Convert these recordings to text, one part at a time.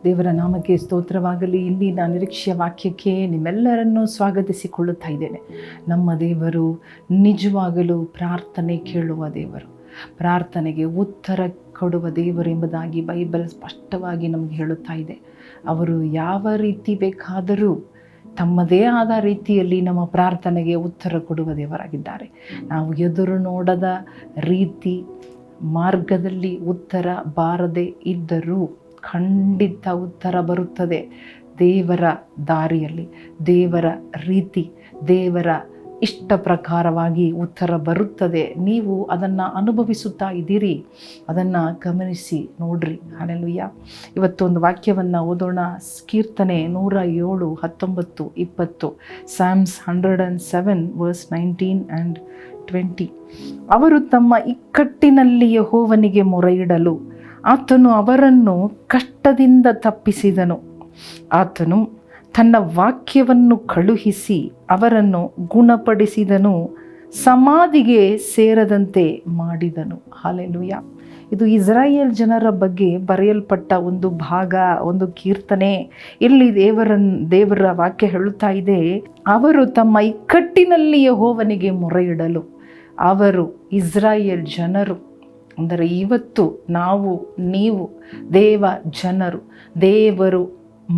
ದೇವರ ನಾಮಕ್ಕೆ ಸ್ತೋತ್ರವಾಗಲಿ. ಇಂದಿನ ನಿರೀಕ್ಷೆಯ ವಾಕ್ಯಕ್ಕೆ ನಿಮ್ಮೆಲ್ಲರನ್ನೂ ಸ್ವಾಗತಿಸಿಕೊಳ್ಳುತ್ತಾ ಇದ್ದೇನೆ. ನಮ್ಮ ದೇವರು ನಿಜವಾಗಲೂ ಪ್ರಾರ್ಥನೆ ಕೇಳುವ ದೇವರು, ಪ್ರಾರ್ಥನೆಗೆ ಉತ್ತರ ಕೊಡುವ ದೇವರು ಎಂಬುದಾಗಿ ಬೈಬಲ್ ಸ್ಪಷ್ಟವಾಗಿ ನಮಗೆ ಹೇಳುತ್ತಾ ಇದೆ. ಅವರು ಯಾವ ರೀತಿ ಬೇಕಾದರೂ ತಮ್ಮದೇ ಆದ ರೀತಿಯಲ್ಲಿ ನಮ್ಮ ಪ್ರಾರ್ಥನೆಗೆ ಉತ್ತರ ಕೊಡುವ ದೇವರಾಗಿದ್ದಾರೆ. ನಾವು ಎದುರು ನೋಡದ ರೀತಿ ಮಾರ್ಗದಲ್ಲಿ ಉತ್ತರ ಬಾರದೆ ಇದ್ದರೂ ಖಂಡಿತ ಉತ್ತರ ಬರುತ್ತದೆ. ದೇವರ ದಾರಿಯಲ್ಲಿ, ದೇವರ ರೀತಿ, ದೇವರ ಇಷ್ಟ ಪ್ರಕಾರವಾಗಿ ಉತ್ತರ ಬರುತ್ತದೆ. ನೀವು ಅದನ್ನು ಅನುಭವಿಸುತ್ತಾ ಇದ್ದೀರಿ, ಅದನ್ನು ಗಮನಿಸಿ ನೋಡ್ರಿ. ಹಲ್ಲೆಲೂಯಾ. ಇವತ್ತೊಂದು ವಾಕ್ಯವನ್ನು ಓದೋಣ. ಕೀರ್ತನೆ 107, 19, 20. Psalms 107 verse 19 and 20. ಅವರು ತಮ್ಮ ಇಕ್ಕಟ್ಟಿನಲ್ಲಿ ಯೆಹೋವನಿಗೆ ಮೊರೆಯಿಡಲು ಆತನು ಅವರನ್ನು ಕಷ್ಟದಿಂದ ತಪ್ಪಿಸಿದನು. ಆತನು ತನ್ನ ವಾಕ್ಯವನ್ನು ಕಳುಹಿಸಿ ಅವರನ್ನು ಗುಣಪಡಿಸಿದನು, ಸಮಾಧಿಗೆ ಸೇರದಂತೆ ಮಾಡಿದನು. ಹಲ್ಲೆಲೂಯಾ. ಇದು ಇಸ್ರಾಯೇಲ್ ಜನರ ಬಗ್ಗೆ ಬರೆಯಲ್ಪಟ್ಟ ಒಂದು ಭಾಗ, ಒಂದು ಕೀರ್ತನೆ. ಇಲ್ಲಿ ದೇವರ ವಾಕ್ಯ ಹೇಳುತ್ತಾ ಇದೆ, ಅವರು ತಮ್ಮ ಇಕ್ಕಟ್ಟಿನಲ್ಲಿ ಯೆಹೋವನಿಗೆ ಮೊರೆಯಿಡಲು. ಅವರು ಇಸ್ರಾಯೇಲ್ ಜನರು ಅಂದರೆ ಇವತ್ತು ನಾವು ನೀವು ದೇವ ಜನರು, ದೇವರು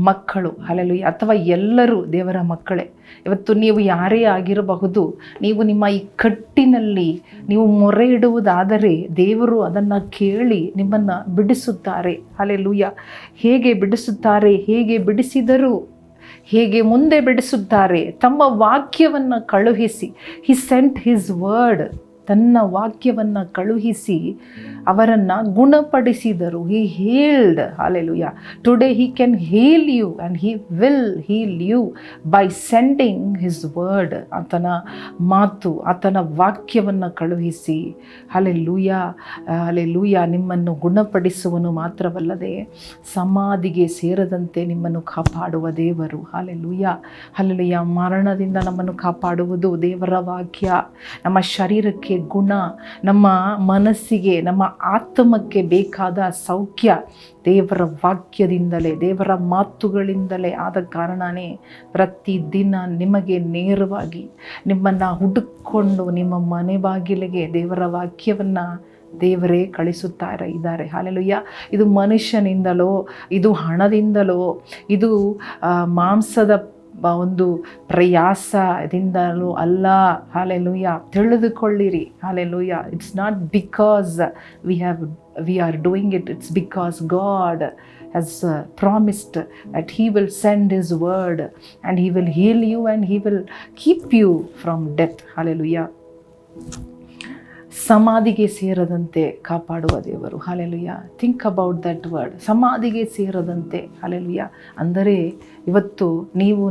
ಮಕ್ಕಳು. ಹಲ್ಲೆಲೂಯಾ. ಅಥವಾ ಎಲ್ಲರೂ ದೇವರ ಮಕ್ಕಳೇ. ಇವತ್ತು ನೀವು ಯಾರೇ ಆಗಿರಬಹುದು, ನೀವು ನಿಮ್ಮ ಇಕ್ಕಟ್ಟಿನಲ್ಲಿ ನೀವು ಮೊರೆ ಇಡುವುದಾದರೆ ದೇವರು ಅದನ್ನು ಕೇಳಿ ನಿಮ್ಮನ್ನು ಬಿಡಿಸುತ್ತಾರೆ. ಹಲ್ಲೆಲೂಯಾ. ಹೇಗೆ ಬಿಡಿಸುತ್ತಾರೆ? ಹೇಗೆ ಬಿಡಿಸಿದರು? ಹೇಗೆ ಮುಂದೆ ಬಿಡಿಸುತ್ತಾರೆ? ತಮ್ಮ ವಾಕ್ಯವನ್ನು ಕಳುಹಿಸಿ. He sent his word. ತನ್ನ ವಾಕ್ಯವನ್ನು ಕಳುಹಿಸಿ ಅವರನ್ನು ಗುಣಪಡಿಸಿದರು. He healed. Hallelujah. Today he can heal you and he will heal you by sending his word. ಆತನ ಮಾತು, ಆತನ ವಾಕ್ಯವನ್ನು ಕಳುಹಿಸಿ. Hallelujah, hallelujah. ನಿಮ್ಮನ್ನು ಗುಣಪಡಿಸುವನು ಮಾತ್ರವಲ್ಲದೆ ಸಮಾಧಿಗೆ ಸೇರದಂತೆ ನಿಮ್ಮನ್ನು ಕಾಪಾಡುವ ದೇವರು. Hallelujah, hallelujah. ಮರಣದಿಂದ ನಮ್ಮನ್ನು ಕಾಪಾಡುವುದು ದೇವರ ವಾಕ್ಯ. ನಮ್ಮ ಶರೀರಕ್ಕೆ ಗುಣ, ನಮ್ಮ ಮನಸ್ಸಿಗೆ, ನಮ್ಮ ಆತ್ಮಕ್ಕೆ ಬೇಕಾದ ಸೌಖ್ಯ ದೇವರ ವಾಕ್ಯದಿಂದಲೇ, ದೇವರ ಮಾತುಗಳಿಂದಲೇ ಆದ ಕಾರಣನೇ ಪ್ರತಿದಿನ ನಿಮಗೆ ನೇರವಾಗಿ ನಿಮ್ಮನ್ನು ಹುಡುಕೊಂಡು ನಿಮ್ಮ ಮನೆ ಬಾಗಿಲಿಗೆ ದೇವರ ವಾಕ್ಯವನ್ನು ದೇವರೇ ಕಳಿಸುತ್ತಾ ಇದ್ದಾರೆ. ಹಲ್ಲೆಲೂಯಾ. ಇದು ಮನುಷ್ಯನಿಂದಲೋ, ಇದು ಹಣದಿಂದಲೋ, ಇದು ಮಾಂಸದ ಒಂದು ಪ್ರಯಾಸದಿಂದಲೂ ಅಲ್ಲ. ಹಲ್ಲೆಲೂಯಾ. ತಿಳಿದುಕೊಳ್ಳಿರಿ. Hallelujah. It's not because we are doing it. It's because God has promised that He will send His word and He will heal you and He will keep you from death. Hallelujah. ಸಮಾಧಿಗೆ ಸೇರದಂತೆ ಕಾಪಾಡುವ ದೇವರು. Hallelujah. Think about that word. ಸಮಾಧಿಗೆ ಸೇರದಂತೆ. Hallelujah. ಅಂದರೆ ಇವತ್ತು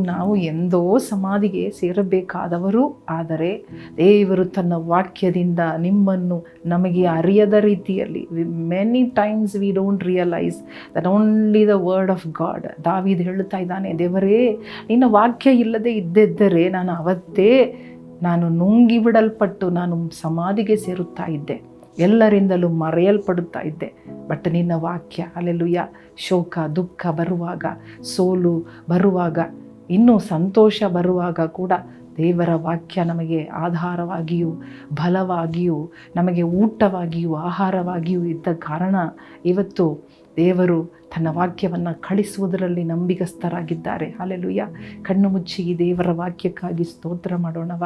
ನಾವು ಎಂದೋ ಸಮಾಧಿಗೆ ಸೇರಬೇಕಾದವರು, ಆದರೆ ದೇವರು ತನ್ನ ವಾಕ್ಯದಿಂದ ನಿಮ್ಮನ್ನು ನಮಗೆ ಅರಿಯದ ರೀತಿಯಲ್ಲಿ, many times we don't realise that only the word of God. ದಾವೀದ ಹೇಳುತ್ತಾ ಇದ್ದಾನೆ, ದೇವರೇ ನಿನ್ನ ವಾಕ್ಯ ಇಲ್ಲದೆ ಇದ್ದಿದ್ದರೆ ನಾನು ನುಂಗಿ ಬಿಡಲ್ಪಟ್ಟು ನಾನು ಸಮಾಧಿಗೆ ಸೇರುತ್ತಾ ಇದ್ದೆ, ಎಲ್ಲರಿಂದಲೂ ಮರೆಯಲ್ಪಡುತ್ತಾ ಇದ್ದೆ. ಬಟ್ ನಿನ್ನ ವಾಕ್ಯ, ಹಲ್ಲೆಲೂಯಾ, ಶೋಕ ದುಃಖ ಬರುವಾಗ, ಸೋಲು ಬರುವಾಗ, ಇನ್ನೂ ಸಂತೋಷ ಬರುವಾಗ ಕೂಡ ದೇವರ ವಾಕ್ಯ ನಮಗೆ ಆಧಾರವಾಗಿಯೂ ಬಲವಾಗಿಯೂ ನಮಗೆ ಊಟವಾಗಿಯೂ ಆಹಾರವಾಗಿಯೂ ಇದ್ದ ಕಾರಣ ಇವತ್ತು ದೇವರು ತನ್ನ ವಾಕ್ಯವನ್ನು ಕಳಿಸುವುದರಲ್ಲಿ ನಂಬಿಗಸ್ತರಾಗಿದ್ದಾರೆ. ಹಲ್ಲೆಲೂಯಾ. ಕಣ್ಣು ಮುಚ್ಚಿ ಈ ದೇವರ ವಾಕ್ಯಕ್ಕಾಗಿ ಸ್ತೋತ್ರ ಮಾಡೋಣವ.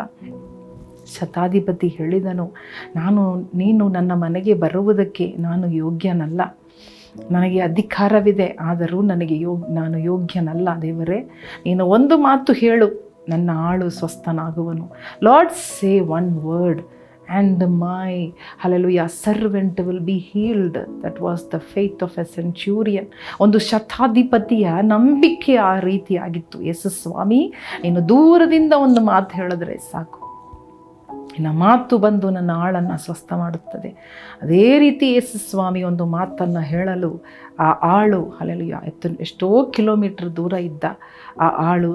ಶತಾಧಿಪತಿ ಹೇಳಿದನು, ನೀನು ನನ್ನ ಮನೆಗೆ ಬರುವುದಕ್ಕೆ ನಾನು ಯೋಗ್ಯನಲ್ಲ, ನನಗೆ ಅಧಿಕಾರವಿದೆ, ಆದರೂ ನಾನು ಯೋಗ್ಯನಲ್ಲ. ದೇವರೇ, ನೀನು ಒಂದು ಮಾತು ಹೇಳು, ನನ್ನ ಆಳು ಸ್ವಸ್ಥನಾಗುವನು. Lord, say one word and my hallelujah servant will be healed. That was the faith of a centurion. ಒಂದು ಶತಾಧಿಪತಿಯ ನಂಬಿಕೆ ಆ ರೀತಿಯಾಗಿತ್ತು. ಯೇಸು ಸ್ವಾಮಿ, ನೀನು ದೂರದಿಂದ ಒಂದು ಮಾತು ಹೇಳಿದ್ರೆ ಸಾಕು, ನಿನ್ನ ಮಾತು ಬಂದು ನನ್ನ ಆಳನ್ನು ಸ್ವಸ್ಥ ಮಾಡುತ್ತದೆ. ಅದೇ ರೀತಿ ಯೇಸು ಸ್ವಾಮಿ ಒಂದು ಮಾತನ್ನು ಹೇಳಲು ಆ ಆಳು, ಹಲ್ಲೆಲೂಯಾ, ಎಷ್ಟೋ ಕಿಲೋಮೀಟರ್ ದೂರ ಇದ್ದ ಆ ಆಳು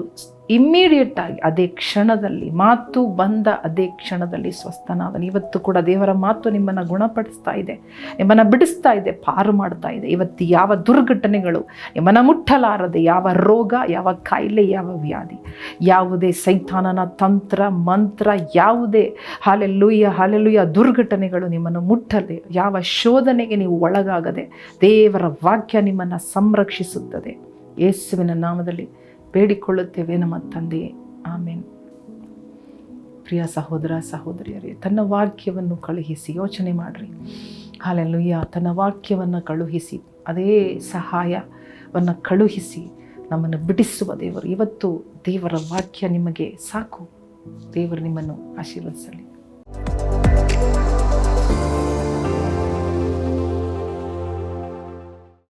ಇಮ್ಮಿಡಿಯೇಟ್ ಆಗಿ ಅದೇ ಕ್ಷಣದಲ್ಲಿ, ಮಾತು ಬಂದ ಅದೇ ಕ್ಷಣದಲ್ಲಿ ಸ್ವಸ್ಥನಾದನು. ಇವತ್ತು ಕೂಡ ದೇವರ ಮಾತು ನಿಮ್ಮನ್ನು ಗುಣಪಡಿಸ್ತಾ ಇದೆ, ನಿಮ್ಮನ್ನು ಬಿಡಿಸ್ತಾ ಇದೆ, ಪಾರು ಮಾಡ್ತಾ ಇದೆ. ಇವತ್ತು ಯಾವ ದುರ್ಘಟನೆಗಳು ನಿಮ್ಮನ್ನು ಮುಟ್ಟಲಾರದೆ, ಯಾವ ರೋಗ, ಯಾವ ಕಾಯಿಲೆ, ಯಾವ ವ್ಯಾಧಿ, ಯಾವುದೇ ಸೈತಾನನ ತಂತ್ರ ಮಂತ್ರ, ಯಾವುದೇ ಹಾಲೆಲೂಯ ದುರ್ಘಟನೆಗಳು ನಿಮ್ಮನ್ನು ಮುಟ್ಟದೆ, ಯಾವ ಶೋಧನೆಗೆ ನೀವು ಒಳಗಾಗದೆ ದೇವರ ವಾಕ್ಯ ನಿಮ್ಮನ್ನು ಸಂರಕ್ಷಿಸುತ್ತದೆ. ಯೇಸುವಿನ ನಾಮದಲ್ಲಿ ಬೇಡಿಕೊಳ್ಳುತ್ತೇವೆ ನಮ್ಮ ತಂದೆಯೇ, ಆಮೇನ್. ಪ್ರಿಯ ಸಹೋದರ ಸಹೋದರಿಯರೇ, ತನ್ನ ವಾಕ್ಯವನ್ನು ಕಳುಹಿಸಿ ಯೋಚನೆ ಮಾಡಿರಿ. ಹಾಲೆಲೂಯ, ತನ್ನ ವಾಕ್ಯವನ್ನು ಕಳುಹಿಸಿ, ಅದೇ ಸಹಾಯವನ್ನು ಕಳುಹಿಸಿ ನಮ್ಮನ್ನು ಬಿಡಿಸುವ ದೇವರು. ಇವತ್ತು ದೇವರ ವಾಕ್ಯ ನಿಮಗೆ ಸಾಕು. ದೇವರು ನಿಮ್ಮನ್ನು ಆಶೀರ್ವದಿಸಲಿ.